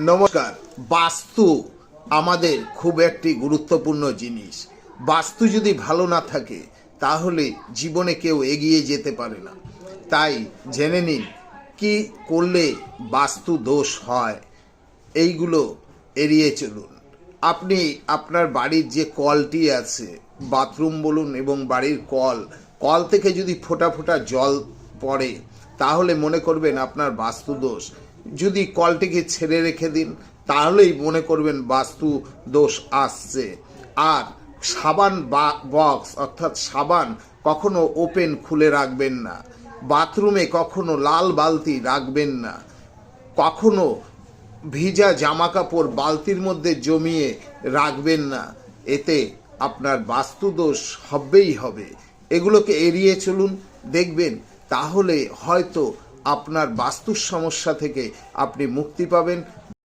নমস্কার। বাস্তু আমাদের খুব একটি গুরুত্বপূর্ণ জিনিস। বাস্তু যদি ভালো না থাকে তাহলে জীবনে কেউ এগিয়ে যেতে পারে না। তাই জেনে নিন কি করলে বাস্তু দোষ হয়, এইগুলো এড়িয়ে চলুন। আপনি আপনার বাড়ির যে কলটি আছে, বাথরুম বলুন এবং বাড়ির কল থেকে যদি ফোঁটা ফোঁটা জল পড়ে তাহলে মনে করবেন আপনার বাস্তু দোষ। যদি কলটিকে ছেড়ে রেখে দিন তাহলেই মনে করবেন বাস্তু দোষ আসছে। আর সাবান বক্স অর্থাৎ সাবান কখনো ওপেন খুলে রাখবেন না। বাথরুমে কখনো লাল বালতি রাখবেন না। কখনো ভিজা জামা কাপড় বালতির মধ্যে জমিয়ে রাখবেন না। এতে আপনার বাস্তু দোষ হবেই হবে। এগুলোকে এড়িয়ে চলুন, দেখবেন তাহলে হয়তো আপনার বাস্তুর সমস্যা থেকে আপনি মুক্তি পাবেন।